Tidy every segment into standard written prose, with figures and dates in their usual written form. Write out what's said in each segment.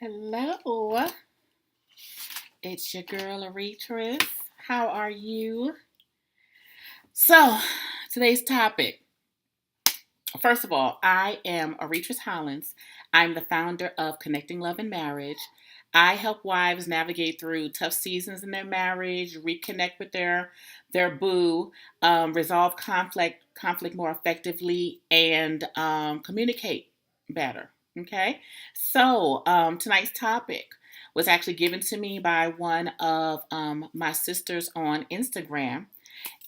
Hello, it's your girl Aretris. How are you? So, today's topic. First of all, I am Aretris Hollins. I'm the founder of Connecting Love and Marriage. I help wives navigate through tough seasons in their marriage, reconnect with their boo, resolve conflict more effectively, and communicate better. Okay, so tonight's topic was actually given to me by one of my sisters on Instagram,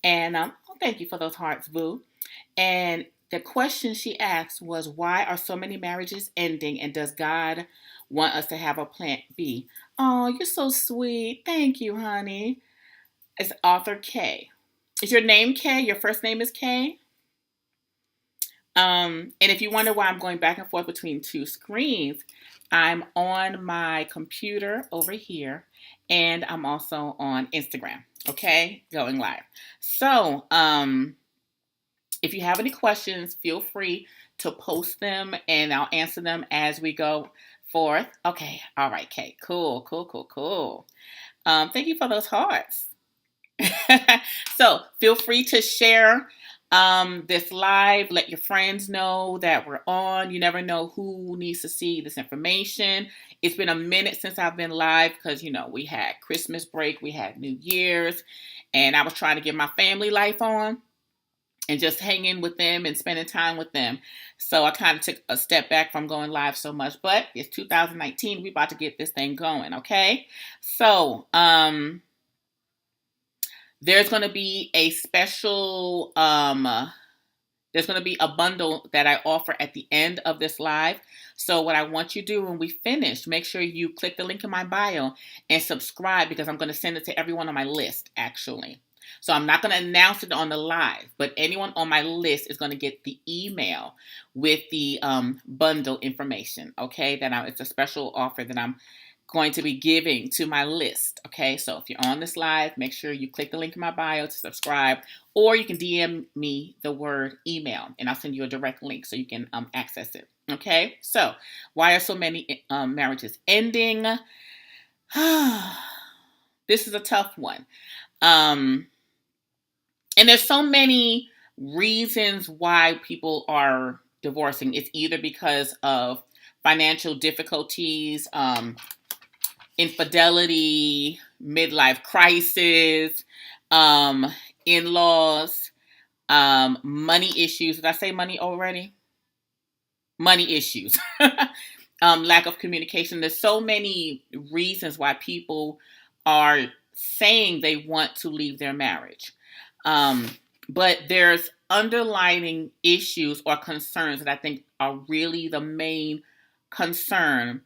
and thank you for those hearts, boo. And the question she asked was, why are so many marriages ending, and does God want us to have a plan B? Oh, you're so sweet. Thank you, honey. It's author K. Is your name K? Your first name is K? And if you wonder why I'm going back and forth between two screens, I'm on my computer over here, and I'm also on Instagram. Okay, going live. So, if you have any questions, feel free to post them and I'll answer them as we go forth. Okay, all right, Kate. Cool, cool, cool, cool. Thank you for those hearts. So feel free to share this live. Let your friends know that we're on. You never know who needs to see this information. It's been a minute since I've been live because, we had Christmas break, we had New Year's, and I was trying to get my family life on and just hanging with them and spending time with them. So I kind of took a step back from going live so much, but it's 2019. We about to get this thing going, okay? So, there's going to be a special, there's going to be a bundle that I offer at the end of this live. So what I want you to do when we finish, make sure you click the link in my bio and subscribe because I'm going to send it to everyone on my list, actually. So I'm not going to announce it on the live, but anyone on my list is going to get the email with the bundle information, okay? It's a special offer that I'm going to be giving to my list, okay? So if you're on this live, make sure you click the link in my bio to subscribe, or you can DM me the word email, and I'll send you a direct link so you can access it, okay? So why are so many marriages ending? This is a tough one. And there's so many reasons why people are divorcing. It's either because of financial difficulties, infidelity, midlife crisis, in-laws, money issues. Did I say money already? Money issues. Lack of communication. There's so many reasons why people are saying they want to leave their marriage. But there's underlying issues or concerns that I think are really the main concern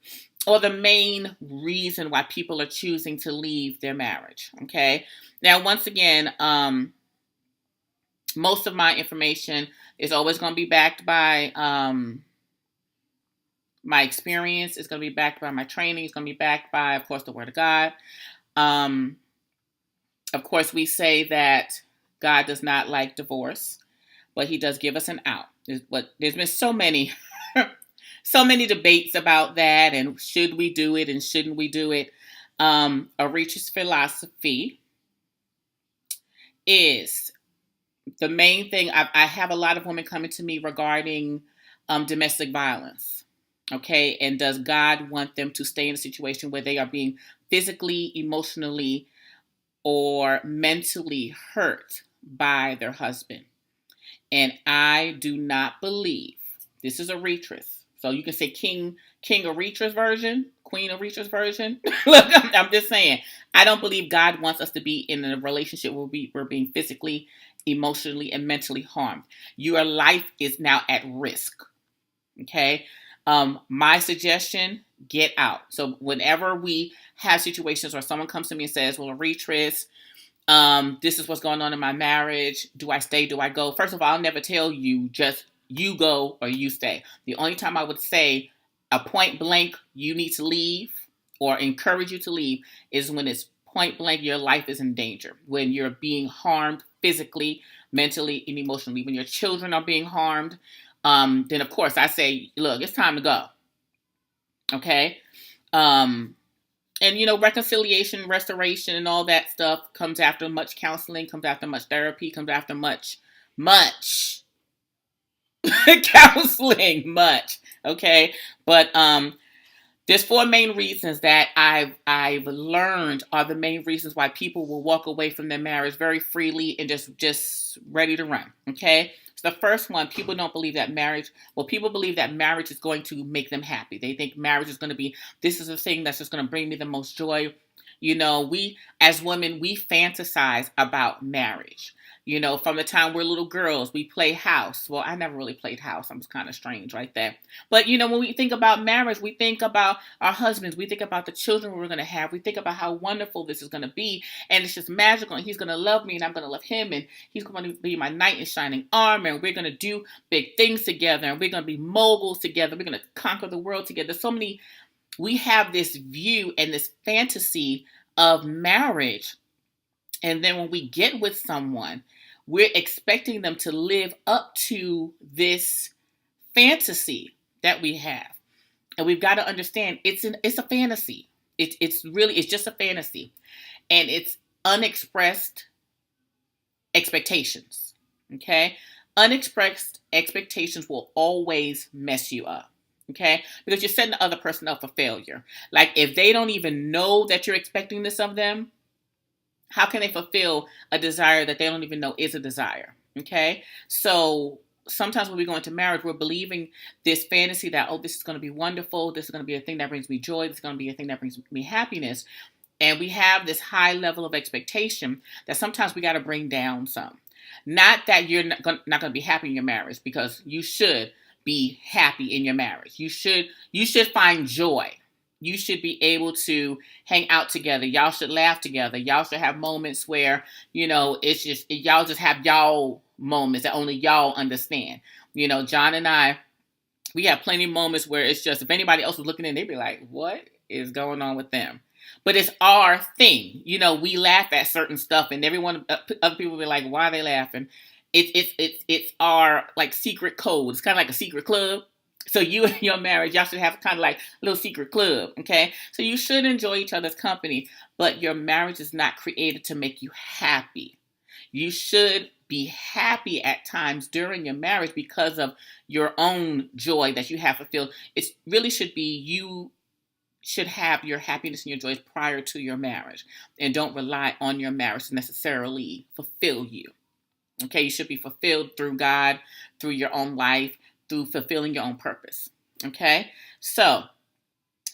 or the main reason why people are choosing to leave their marriage. Okay. Now, once again, most of my information is always going to be backed by my experience. It's going to be backed by my training. It's going to be backed by, of course, the Word of God. Of course, we say that God does not like divorce, but He does give us an out. There's been so many, so many debates about that, and should we do it and shouldn't we do it? Aretris philosophy is the main thing. I have a lot of women coming to me regarding domestic violence. Okay, and does God want them to stay in a situation where they are being physically, emotionally, or mentally hurt by their husband? And I do not believe, this is Aretris. So you can say King Aretris version, Queen Aretris version. Look, I'm just saying, I don't believe God wants us to be in a relationship where we're being physically, emotionally, and mentally harmed. Your life is now at risk. Okay. My suggestion, get out. So whenever we have situations where someone comes to me and says, well, Aretris, this is what's going on in my marriage. Do I stay? Do I go? First of all, I'll never tell you just you go or you stay. The only time I would say a point blank, you need to leave or encourage you to leave is when it's point blank, your life is in danger. When you're being harmed physically, mentally, and emotionally. When your children are being harmed, then of course I say, look, it's time to go. Okay. Um, and reconciliation, restoration, and all that stuff comes after much counseling, comes after much therapy, comes after much counseling, much. Okay, but there's four main reasons that I've learned are the main reasons why people will walk away from their marriage very freely and just ready to run. Okay. So the first one, people don't believe that marriage. Well, people believe that marriage is going to make them happy. They think marriage is going to be, this is a thing that's just going to bring me the most joy. We as women, we fantasize about marriage. From the time we're little girls, we play house. Well, I never really played house. I was kind of strange right there. But when we think about marriage, we think about our husbands. We think about the children we're going to have. We think about how wonderful this is going to be. And it's just magical. And he's going to love me and I'm going to love him. And he's going to be my knight in shining armor. And we're going to do big things together. And we're going to be moguls together. We're going to conquer the world together. We have this view and this fantasy of marriage. And then when we get with someone, we're expecting them to live up to this fantasy that we have. And we've got to understand it's a fantasy. It's just a fantasy. And it's unexpressed expectations. Okay? Unexpressed expectations will always mess you up. Okay? Because you're setting the other person up for failure. Like if they don't even know that you're expecting this of them, how can they fulfill a desire that they don't even know is a desire? Okay? So sometimes when we go into marriage, we're believing this fantasy that, oh, this is going to be wonderful. This is going to be a thing that brings me joy. This is going to be a thing that brings me happiness. And we have this high level of expectation that sometimes we got to bring down some. Not that you're not going to be happy in your marriage, because you should be happy in your marriage. You should find joy. You should be able to hang out together. Y'all should laugh together. Y'all should have moments where, it's just, y'all just have y'all moments that only y'all understand. John and I, we have plenty of moments where it's just, if anybody else was looking in, they'd be like, what is going on with them? But it's our thing. We laugh at certain stuff and other people will be like, why are they laughing? It's our like secret code. It's kind of like a secret club. So you and your marriage, y'all should have kind of like a little secret club, okay? So you should enjoy each other's company, but your marriage is not created to make you happy. You should be happy at times during your marriage because of your own joy that you have fulfilled. It really should be you should have your happiness and your joys prior to your marriage, and don't rely on your marriage to necessarily fulfill you. Okay, you should be fulfilled through God, through your own life, through fulfilling your own purpose. Okay, so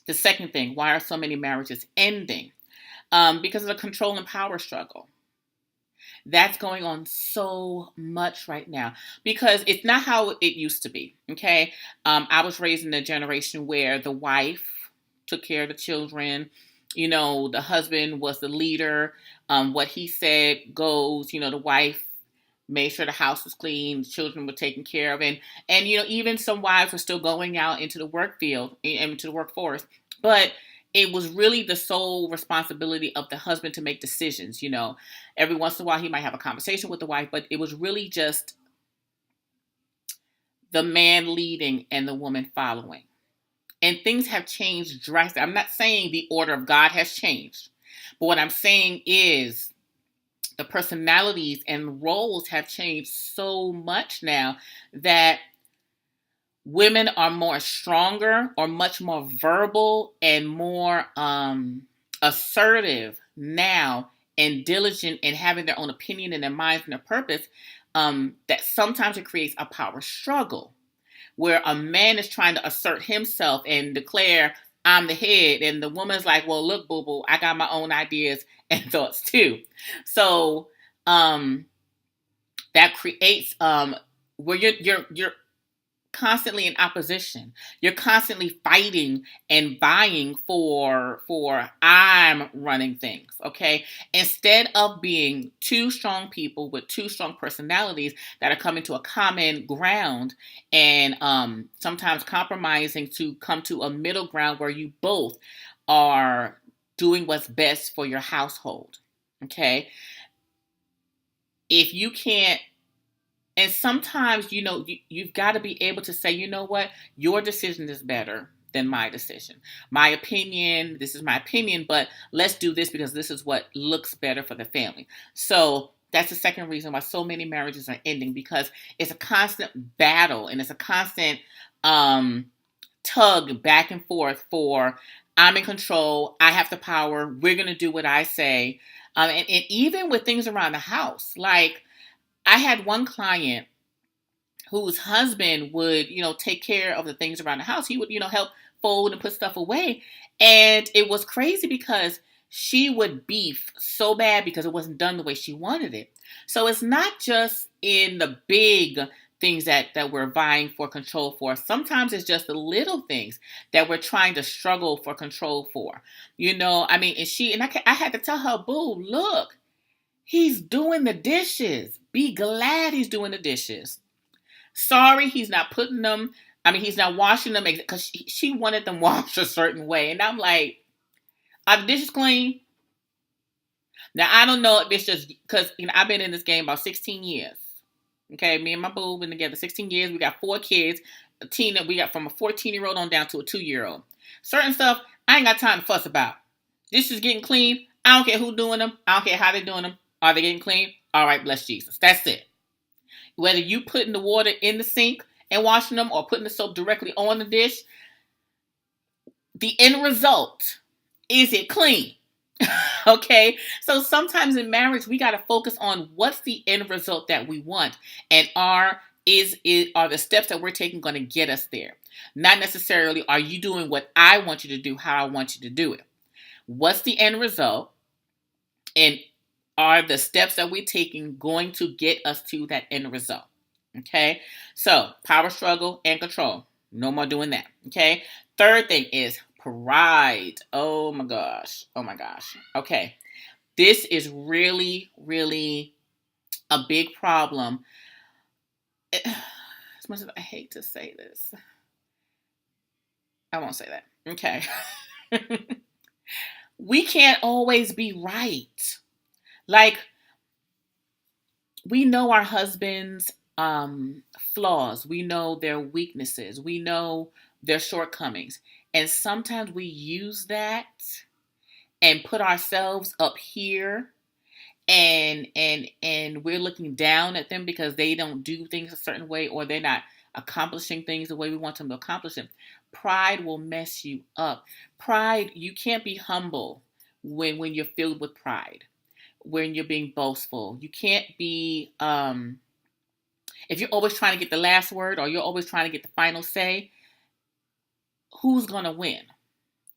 the second thing, why are so many marriages ending? Because of the control and power struggle. That's going on so much right now because it's not how it used to be. Okay, I was raised in a generation where the wife took care of the children. The husband was the leader. What he said goes. The wife made sure the house was clean, the children were taken care of, and even some wives were still going out into the work field, into the workforce, but it was really the sole responsibility of the husband to make decisions. Every once in a while he might have a conversation with the wife, but it was really just the man leading and the woman following. And things have changed drastically. I'm not saying the order of God has changed, but what I'm saying is the personalities and roles have changed so much now that women are more stronger or much more verbal and more assertive now and diligent in having their own opinion and their minds and their purpose, that sometimes it creates a power struggle where a man is trying to assert himself and declare, I'm the head. And the woman's like, well, look, boo-boo, I got my own ideas and thoughts too. So that creates where you're constantly in opposition. You're constantly fighting and vying for I'm running things, okay? Instead of being two strong people with two strong personalities that are coming to a common ground and sometimes compromising to come to a middle ground where you both are doing what's best for your household, okay? If you can't, and sometimes, you've got to be able to say, you know what, your decision is better than my decision. My opinion, this is my opinion, but let's do this because this is what looks better for the family. So that's the second reason why so many marriages are ending, because it's a constant battle and it's a constant tug back and forth for I'm in control, I have the power, we're going to do what I say. And even with things around the house, like I had one client whose husband would, take care of the things around the house. He would, help fold and put stuff away. And it was crazy because she would beef so bad because it wasn't done the way she wanted it. So it's not just in the big things that we're vying for control for. Sometimes it's just the little things that we're trying to struggle for control for. And I had to tell her, boo, look, he's doing the dishes. Be glad he's doing the dishes. Sorry, he's not putting them. He's not washing them because she wanted them washed a certain way. And I'm like, are the dishes clean? Now, I don't know if it's just because, I've been in this game about 16 years. Okay, me and my boo been together 16 years. We got 4 kids. We got from a 14-year-old on down to a 2-year-old. Certain stuff, I ain't got time to fuss about. Dishes getting clean. I don't care who's doing them. I don't care how they're doing them. Are they getting clean? All right, bless Jesus. That's it. Whether you putting the water in the sink and washing them or putting the soap directly on the dish, the end result, is it clean? Okay? So sometimes in marriage, we got to focus on what's the end result that we want. And are the steps that we're taking going to get us there? Not necessarily, are you doing what I want you to do, how I want you to do it? What's the end result? And are the steps that we're taking going to get us to that end result? Okay, so power struggle and control. No more doing that. Okay, third thing is pride. Oh my gosh. Okay, this is really, really a big problem. As much as I hate to say this, I won't say that. Okay. We can't always be right. Like, we know our husbands' flaws. We know their weaknesses. We know their shortcomings. And sometimes we use that and put ourselves up here and we're looking down at them because they don't do things a certain way or they're not accomplishing things the way we want them to accomplish them. Pride will mess you up. Pride, you can't be humble when you're filled with pride. When you're being boastful. You can't be, if you're always trying to get the last word or you're always trying to get the final say, who's going to win?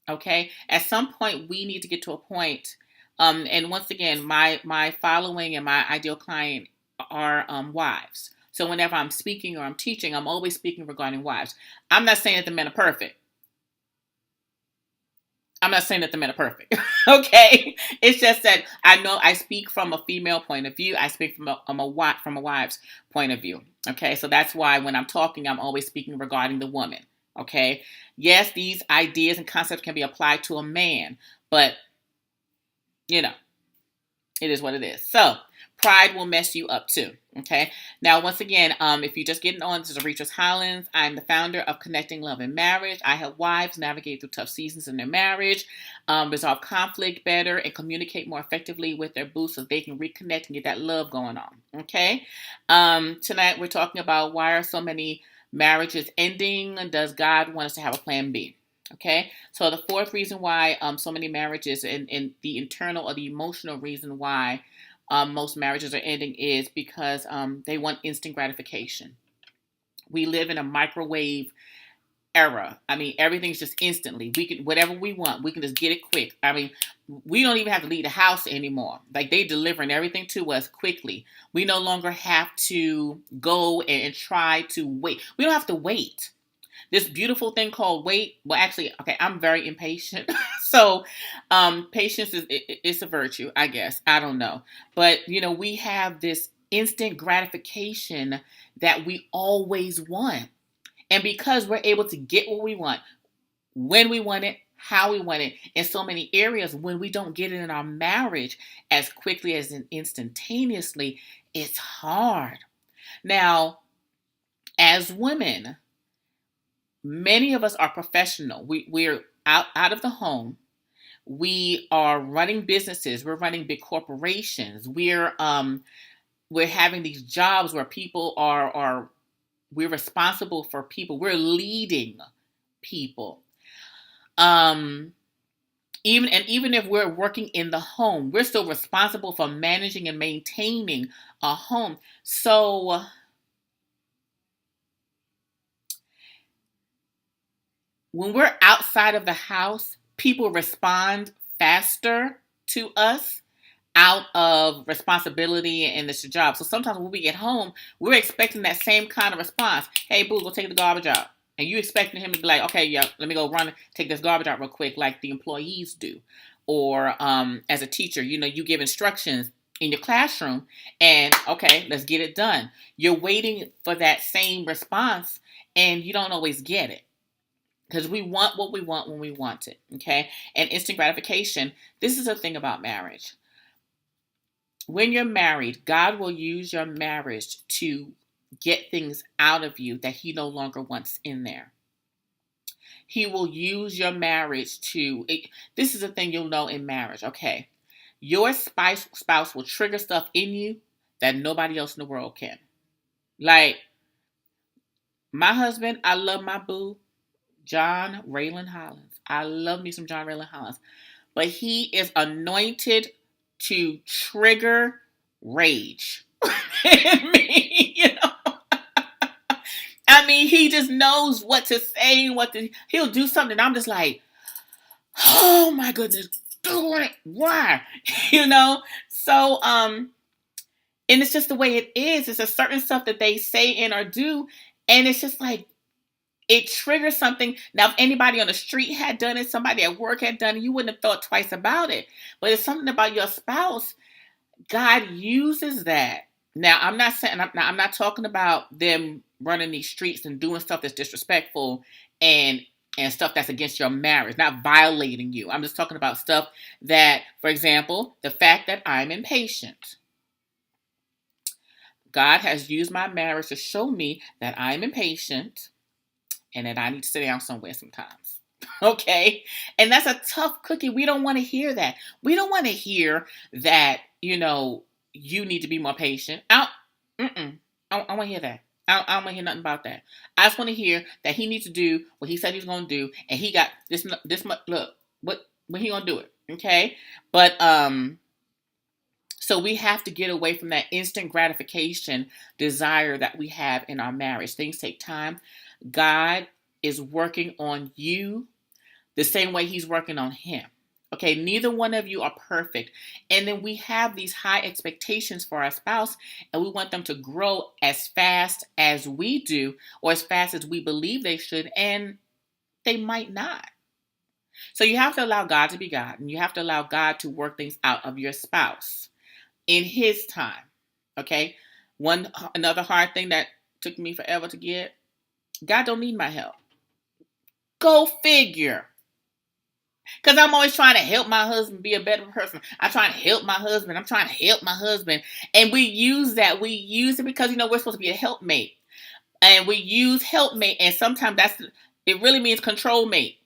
Okay? At some point, we need to get to a point, and once again, my following and my ideal client are wives. So whenever I'm speaking or I'm teaching, I'm always speaking regarding wives. I'm not saying that the men are perfect. Okay? It's just that I know I speak from a female point of view. I speak from a wife's point of view. Okay? So that's why when I'm talking, I'm always speaking regarding the woman. Okay? Yes, these ideas and concepts can be applied to a man, but, it is what it is. So, pride will mess you up too. Okay. Now, once again, if you're just getting on, this is Aretros Hollins. I'm the founder of Connecting Love and Marriage. I help wives navigate through tough seasons in their marriage, resolve conflict better, and communicate more effectively with their boo so they can reconnect and get that love going on. Okay. Tonight we're talking about why are so many marriages ending? Does God want us to have a plan B? Okay, so the fourth reason why so many marriages and the internal or the emotional reason why most marriages are ending is because they want instant gratification. We live in a microwave era. Everything's just instantly. We can whatever we want. We can just get it quick. We don't even have to leave the house anymore. Like, they delivering everything to us quickly. We no longer have to go and try to wait. We don't have to wait. This beautiful thing called wait. Well, actually, okay, I'm very impatient. So, patience is a virtue, I guess. I don't know. But, we have this instant gratification that we always want. And because we're able to get what we want, when we want it, how we want it, in so many areas, when we don't get it in our marriage as quickly as instantaneously, it's hard. Now, as women, Many of us are professional. We're out of the home. We are running businesses. We're running big corporations. We're having these jobs where people are we're responsible for people. We're leading people. Um, even if we're working in the home, we're still responsible for managing and maintaining a home. So when we're outside of the house, people respond faster to us out of responsibility and it's your job. So sometimes when we get home, we're expecting that same kind of response. Hey, boo, go take the garbage out. And you expecting him to be like, okay, yeah, let me go run and take this garbage out real quick, like the employees do. Or as a teacher, you give instructions in your classroom and okay, let's get it done. You're waiting for that same response and you don't always get it because we want what we want when we want it. Okay. And instant gratification. This is the thing about marriage. When you're married, God will use your marriage to get things out of you that He no longer wants in there. He will use your marriage this is the thing you'll know in marriage, okay? Your spouse will trigger stuff in you that nobody else in the world can. Like, my husband, I love my boo, John Raylan Hollins. I love me some John Raylan Hollins. But he is anointed to trigger rage in me, I mean, he just knows what to say, he'll do something. I'm just like, oh my goodness, do it. Why? So, and it's just the way it is. It's a certain stuff that they say and or do. And it's just like, it triggers something. Now, if anybody on the street had done it, somebody at work had done it, you wouldn't have thought twice about it. But it's something about your spouse. God uses that. Now, I'm not talking about them running these streets and doing stuff that's disrespectful and stuff that's against your marriage, not violating you. I'm just talking about stuff that, for example, the fact that I'm impatient. God has used my marriage to show me that I'm impatient and that I need to sit down somewhere sometimes. Okay? And that's a tough cookie. We don't want to hear that. We don't want to hear that, you need to be more patient. I want to hear that. I don't want to hear nothing about that. I just want to hear that he needs to do what he said he's going to do, and he got this much. Look, when he going to do it? Okay, but so we have to get away from that instant gratification desire that we have in our marriage. Things take time. God is working on you the same way He's working on him. Okay, neither one of you are perfect. And then we have these high expectations for our spouse, and we want them to grow as fast as we do, or as fast as we believe they should, and they might not. So you have to allow God to be God, and you have to allow God to work things out of your spouse in His time. Okay? Another hard thing that took me forever to get, God don't need my help. Go figure. Because I'm always trying to help my husband be a better person. I'm trying to help my husband. I'm trying to help my husband. And we use that. We use it because, we're supposed to be a helpmate. And we use helpmate. And sometimes it really means control mate.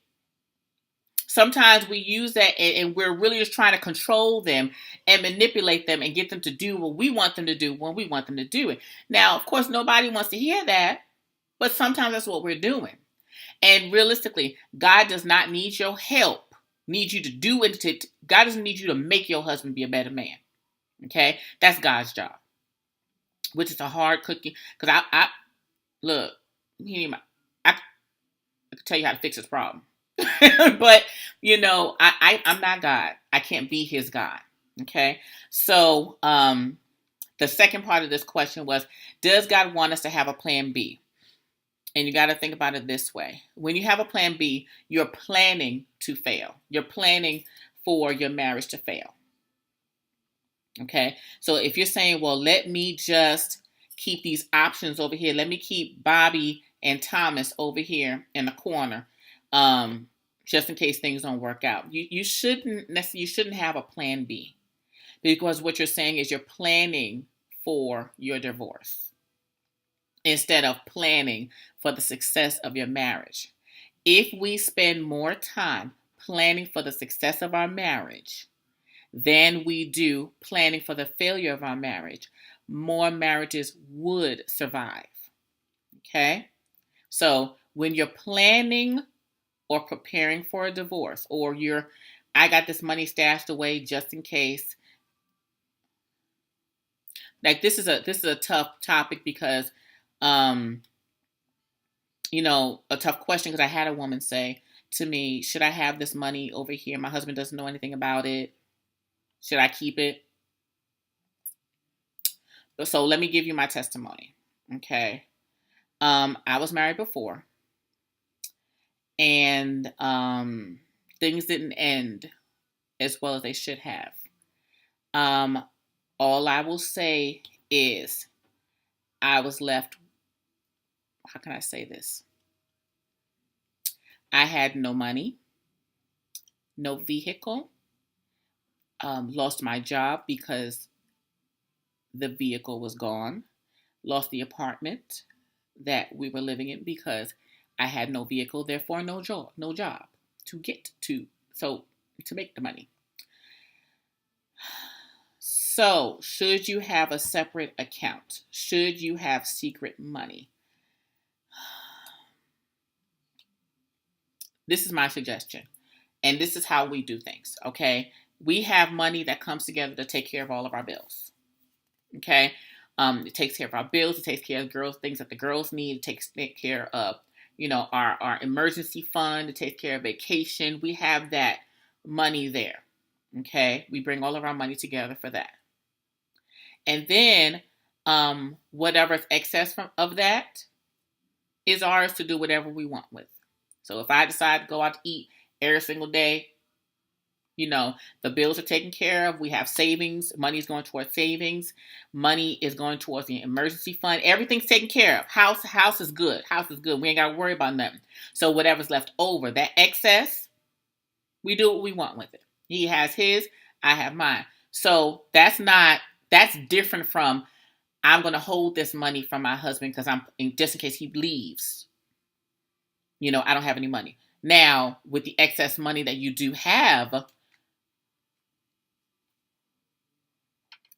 Sometimes we use that and we're really just trying to control them and manipulate them and get them to do what we want them to do when we want them to do it. Now, of course, nobody wants to hear that. But sometimes that's what we're doing. And realistically, God does not need your help. Need you to do it. God doesn't need you to make your husband be a better man. Okay, that's God's job, which is a hard cookie. Because I look, I can tell you how to fix his problem, but I'm not God. I can't be His God. Okay, so the second part of this question was, does God want us to have a plan B? And you got to think about it this way. When you have a plan B, you're planning to fail. You're planning for your marriage to fail. Okay? So if you're saying, well, let me just keep these options over here. Let me keep Bobby and Thomas over here in the corner, just in case things don't work out. You shouldn't have a plan B, because what you're saying is you're planning for your divorce. instead of planning for the success of your marriage. If we spend more time planning for the success of our marriage than we do planning for the failure of our marriage, more marriages would survive. Okay? So when you're planning or preparing for a divorce, or I got this money stashed away just in case. Like this is a tough topic because, a tough question, because I had a woman say to me, should I have this money over here? My husband doesn't know anything about it. Should I keep it? So let me give you my testimony. Okay. I was married before, and things didn't end as well as they should have. All I will say is I was left, how can I say this? I had no money, no vehicle, lost my job because the vehicle was gone, lost the apartment that we were living in because I had no vehicle, therefore no job to get to, so to make the money. So, should you have a separate account? Should you have secret money? This is my suggestion. And this is how we do things, okay? We have money that comes together to take care of all of our bills, okay? It takes care of our bills. It takes care of things that the girls need. It takes care of, our emergency fund. It takes care of vacation. We have that money there, okay? We bring all of our money together for that. And then whatever's excess of that is ours to do whatever we want with. So if I decide to go out to eat every single day, the bills are taken care of. We have savings. Money is going towards savings. Money is going towards the emergency fund. Everything's taken care of. House is good. House is good. We ain't got to worry about nothing. So whatever's left over, that excess, we do what we want with it. He has his, I have mine. So that's different from, I'm going to hold this money from my husband because just in case he leaves, I don't have any money. Now, with the excess money that you do have,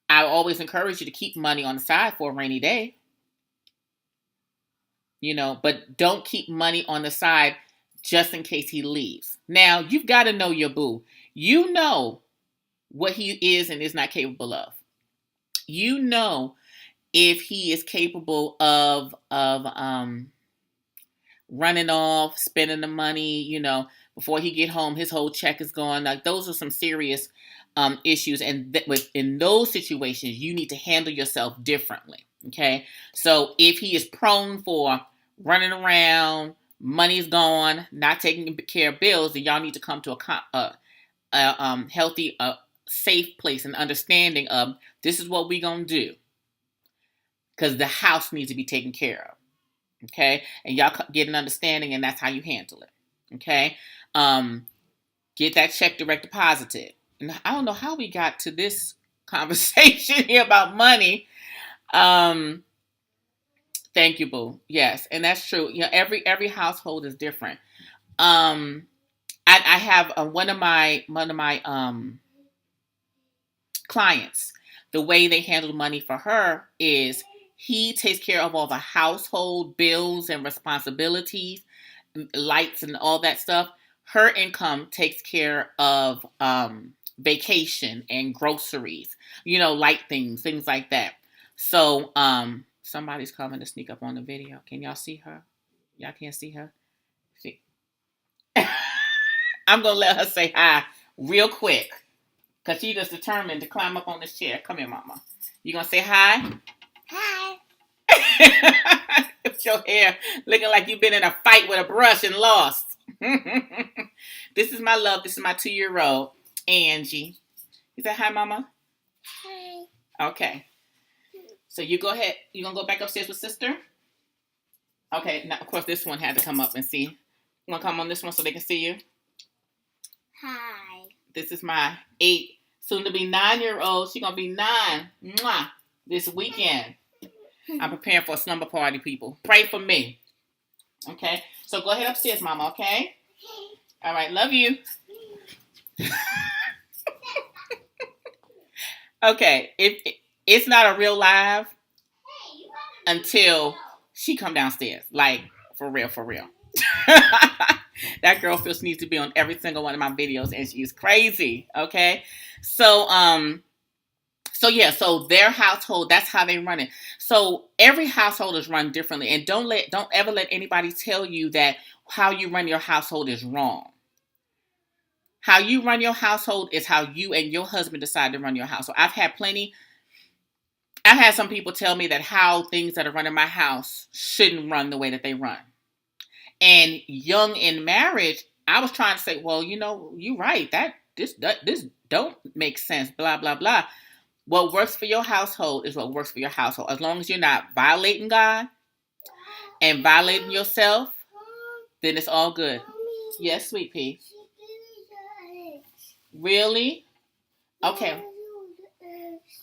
I always encourage you to keep money on the side for a rainy day. But don't keep money on the side just in case he leaves. Now, you've got to know your boo. You know what he is and is not capable of. You know if he is capable of running off, spending the money, before he get home, his whole check is gone. Like, those are some serious issues. And in those situations, you need to handle yourself differently. Okay. So if he is prone for running around, money's gone, not taking care of bills, then y'all need to come to a healthy, safe place and understanding of, this is what we gonna do. Because the house needs to be taken care of. Okay. And y'all get an understanding, and that's how you handle it. Okay. Get that check direct deposited. And I don't know how we got to this conversation here about money. Thank you, boo. Yes, and that's true. Every household is different. I have one of my clients. The way they handle money for her is he takes care of all the household bills and responsibilities, lights and all that stuff. Her income takes care of vacation and groceries, light things like that. So somebody's coming to sneak up on the video. Can y'all see her? Y'all can't see her? See. I'm going to let her say hi real quick, because she just determined to climb up on this chair. Come here, mama. You going to say hi? Hi. With your hair looking like you've been in a fight with a brush and lost. This is my love. This is my 2-year-old, Angie. You say hi, mama? Hi. Okay. So you go ahead. You going to go back upstairs with sister? Okay. Now, of course, this one had to come up and see. You want to come on this one so they can see you? Hi. This is my 8, soon to be 9-year-old. She's going to be 9 this weekend. I'm preparing for a slumber party, people. Pray for me. Okay? So go ahead upstairs, Mama, okay? All right, love you. Okay, it's not a real live until she come downstairs. Like, for real, for real. That girl feels she needs to be on every single one of my videos, and she's crazy. Okay, so yeah, so their household, that's how they run it. So every household is run differently, and don't ever let anybody tell you that how you run your household is wrong. How you run your household is how you and your husband decide to run your household. I've had some people tell me that how things that are running my house shouldn't run the way that they run. And young in marriage, I was trying to say, well, you're right. This don't make sense, blah, blah, blah. What works for your household is what works for your household. As long as you're not violating God and violating yourself, then it's all good. Yes, sweet pea. Really? Okay.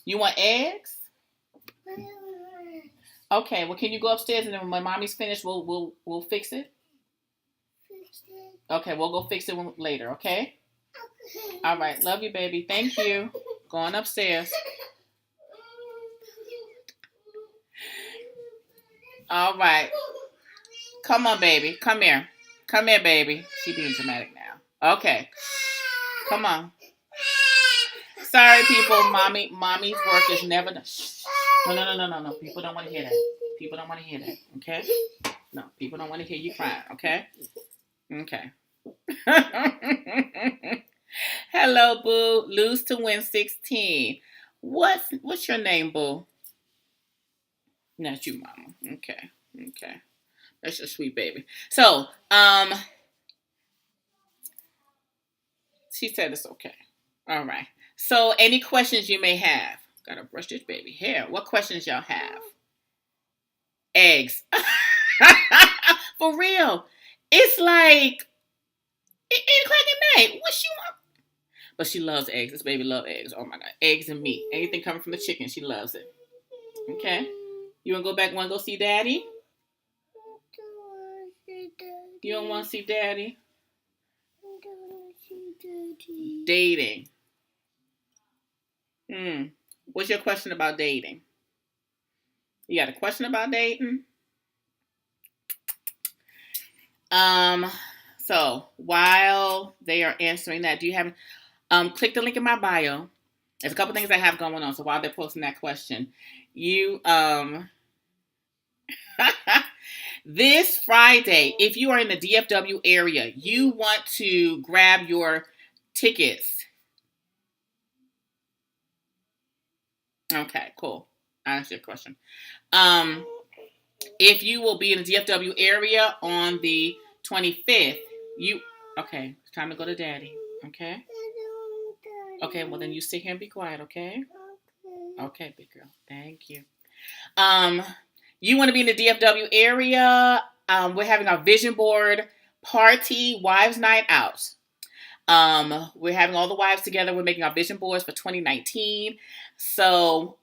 You want eggs? Okay. Well, can you go upstairs and then when mommy's finished, we'll fix it. Okay, we'll go fix it later. Okay. All right. Love you, baby. Thank you. Going upstairs. All right. Come on, baby. Come here. Come here, baby. She being dramatic now. Okay. Come on. Sorry, people. Mommy's work is never done. No. People don't want to hear that. People don't want to hear that. Okay? No, people don't want to hear you crying. Okay? Okay. Hello, boo. Lose to win 16. What's your name, boo? Not you, mama. Okay. That's your sweet baby. So, she said it's okay. All right. So, any questions you may have? Gotta brush this baby hair. What questions y'all have? Eggs. For real. It's like 8 o'clock at night. What she want? But she loves eggs. This baby loves eggs. Oh my God. Eggs and meat. Anything coming from the chicken, she loves it. Okay. You want to go back? Want to go see daddy? You don't want to see daddy? Dating. What's your question about dating? You got a question about dating? So while they are answering that, do you have click the link in my bio? There's a couple things I have going on. So while they're posting that question, you this Friday, if you are in the DFW area, you want to grab your tickets. Okay, cool. I answered your question. If you will be in the DFW area on the 25th, okay, it's time to go to daddy. Okay? Okay, well then you sit here and be quiet, okay? Okay, big girl. Thank you. You want to be in the DFW area? We're having our vision board party, wives night out. We're having all the wives together. We're making our vision boards for 2019. So,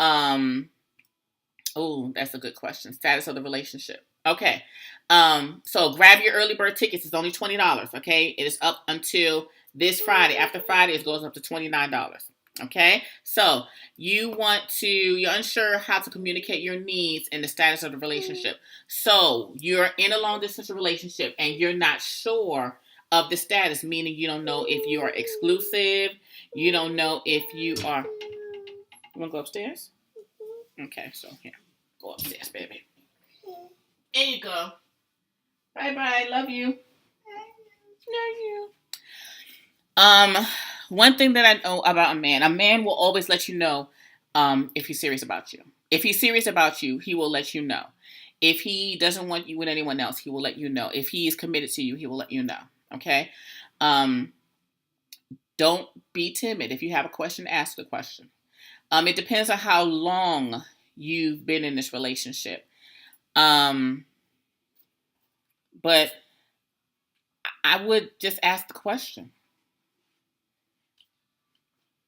that's a good question. Status of the relationship. Okay. So grab your early bird tickets. It's only $20. Okay. It is up until this Friday. After Friday, it goes up to $29. Okay. So you're unsure how to communicate your needs and the status of the relationship. So you're in a long distance relationship and you're not sure of the status, meaning you don't know if you are exclusive. You don't know if you are. You want to go upstairs? Okay. So here, go upstairs, baby. There you go. Bye-bye. Love you. Love you. One thing that I know about a man will always let you know if he's serious about you. If he's serious about you, he will let you know. If he doesn't want you with anyone else, he will let you know. If he is committed to you, he will let you know. Okay? Don't be timid. If you have a question, ask the question. It depends on how long you've been in this relationship. But I would just ask the question.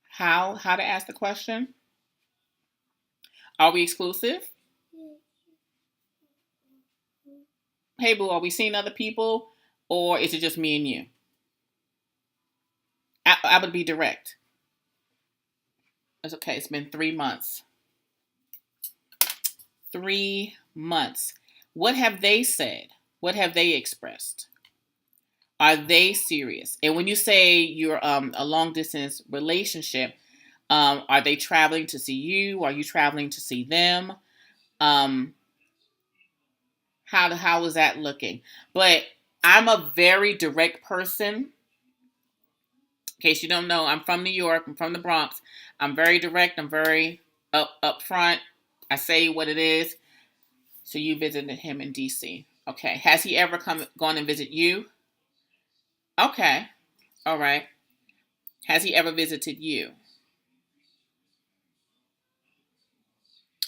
How to ask the question? Are we exclusive? hey, boo, are we seeing other people? Or is it just me and you? I would be direct. It's okay. It's been 3 months. 3 months. What have they said? What have they expressed? Are they serious? And when you say you're a long distance relationship, are they traveling to see you? Are you traveling to see them? Um, how is that looking? But I'm a very direct person. In case you don't know, I'm from New York. I'm from the Bronx. I'm very direct. I'm very up front. I say what it is. So you visited him in DC. Okay. Has he ever gone and visit you? Okay. All right. Has he ever visited you?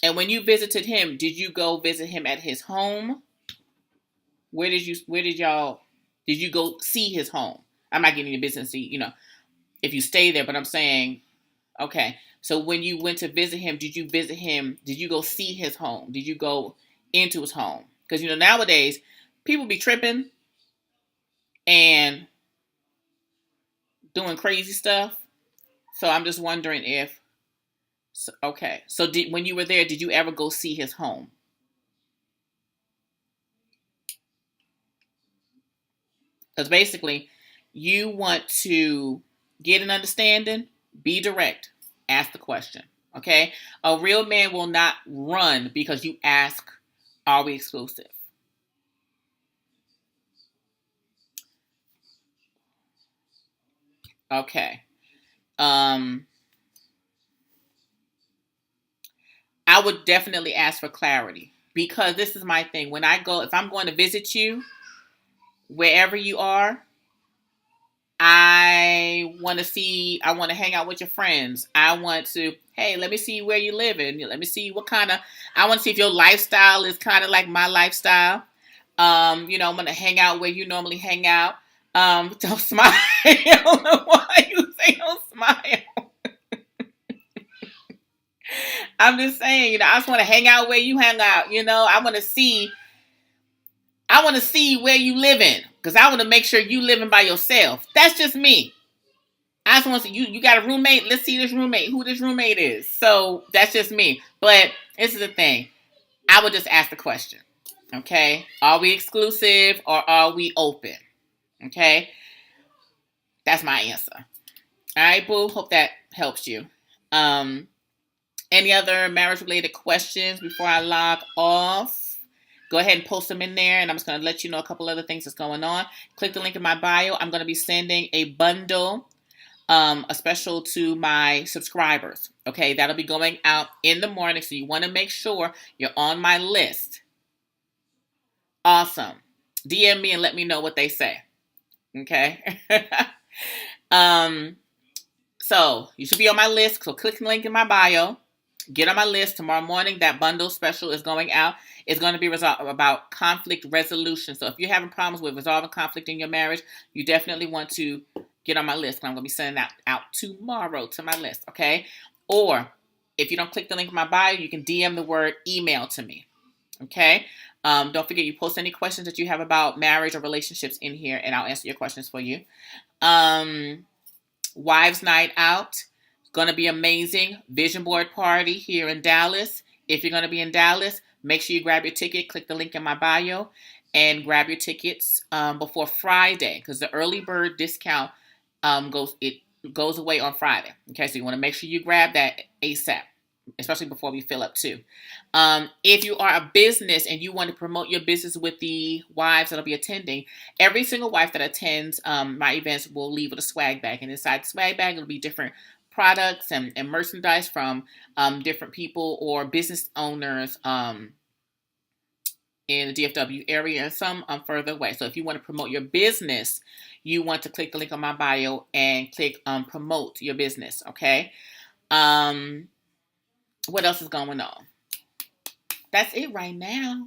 And when you visited him, did you go visit him at his home? Did you go see his home? I'm not getting your business, if you stay there, but I'm saying, okay. So when you went to visit him, did you visit him? Did you go see his home? Did you go into his home? Because, nowadays people be tripping and doing crazy stuff. So I'm just wondering if, okay. So when you were there, did you ever go see his home? Because basically, you want to get an understanding, be direct, ask the question. Okay? A real man will not run because you ask, are we exclusive? Okay. I would definitely ask for clarity because this is my thing. If I'm going to visit you, wherever you are, I want to hang out with your friends. I want to, hey, let me see where you live in. Let me see I want to see if your lifestyle is kind of like my lifestyle. I'm going to hang out where you normally hang out. Don't smile. I don't know why you say don't smile. I'm just saying, I just want to hang out where you hang out. I want to see where you live in because I want to make sure you living by yourself. That's just me. I just want to see you got a roommate. Let's see who this roommate is. So that's just me. But this is the thing. I would just ask the question. Okay. Are we exclusive or are we open? Okay. That's my answer. All right, boo. Hope that helps you. Any other marriage related questions before I log off? Go ahead and post them in there, and I'm just going to let you know a couple other things that's going on. Click the link in my bio. I'm going to be sending a bundle, a special to my subscribers. Okay, that'll be going out in the morning, so you want to make sure you're on my list. Awesome. DM me and let me know what they say. Okay. So you should be on my list. So click the link in my bio. Get on my list. Tomorrow morning, that bundle special is going out. It's going to be about conflict resolution. So if you're having problems with resolving conflict in your marriage, you definitely want to get on my list. I'm going to be sending that out tomorrow to my list, okay? Or if you don't click the link in my bio, you can DM the word email to me, okay? Don't forget, you post any questions that you have about marriage or relationships in here, and I'll answer your questions for you. Wives Night Out. Going to be amazing. Vision board party here in Dallas. If you're going to be in Dallas, make sure you grab your ticket. Click the link in my bio and grab your tickets before Friday because the early bird discount goes away on Friday. Okay, so you want to make sure you grab that ASAP, especially before we fill up too. If you are a business and you want to promote your business with the wives that'll be attending, every single wife that attends my events will leave with a swag bag, and inside the swag bag it'll be different products and merchandise from different people or business owners in the DFW area and some further away. So if you want to promote your business, you want to click the link on my bio and click promote your business, okay? What else is going on? That's it right now.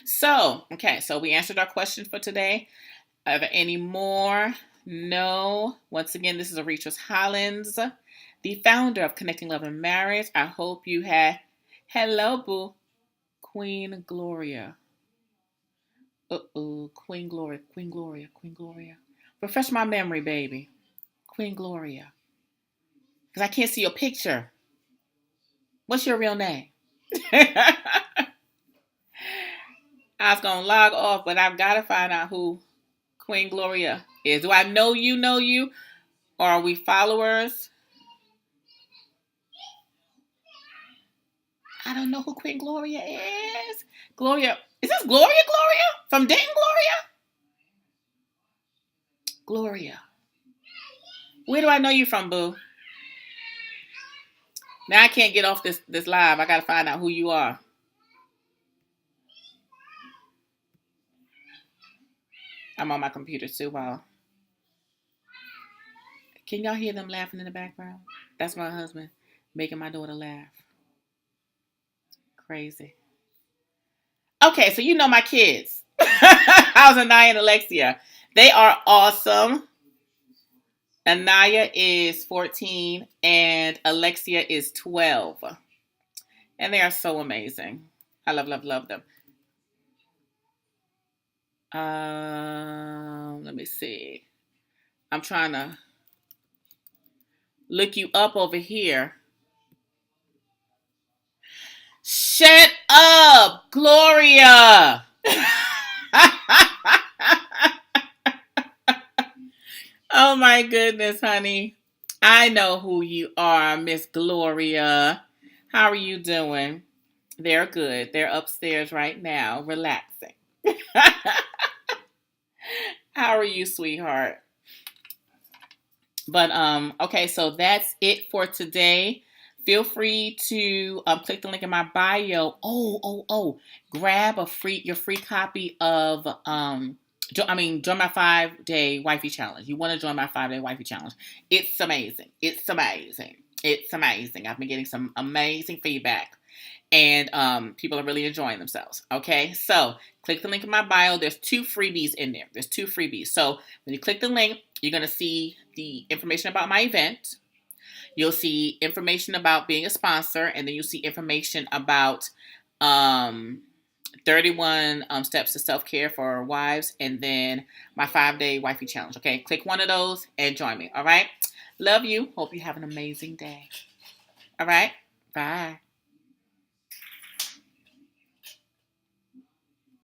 So, okay, so we answered our questions for today. Are there any more? No. Once again, this is Aretros Hollins, the founder of Connecting Love and Marriage. I hope you had, hello, boo, Queen Gloria. Queen Gloria, Queen Gloria, Queen Gloria. Refresh my memory, baby. Queen Gloria. Because I can't see your picture. What's your real name? I was going to log off, but I've got to find out who Queen Gloria is. Do I know you? Or are we followers? I don't know who Queen Gloria is. Gloria. Is this Gloria? From Dayton, Gloria? Where do I know you from, boo? Now I can't get off this live. I got to find out who you are. I'm on my computer too. Wow. Can y'all hear them laughing in the background? That's my husband making my daughter laugh. Crazy. Okay, so you know my kids. How's Anaya and Alexia? They are awesome. Anaya is 14 and Alexia is 12. And they are so amazing. I love them. Let me see. I'm trying to look you up over here. Shut up, Gloria. Oh my goodness, honey. I know who you are, Miss Gloria. How are you doing? They're good. They're upstairs right now, relaxing. How are you, sweetheart? But okay, so that's it for today. Feel free to click the link in my bio. Grab your free copy of join my 5-day wifey challenge. You want to join my 5-day wifey challenge? It's amazing. I've been getting some amazing feedback. And people are really enjoying themselves. Okay, so click the link in my bio. There's 2 freebies in there. So when you click the link, you're going to see the information about my event. You'll see information about being a sponsor, and then you'll see information about 31 steps to self-care for wives, and then my 5-day wifey challenge. Okay, click one of those and join me. All right, love you. Hope you have an amazing day. All right, bye.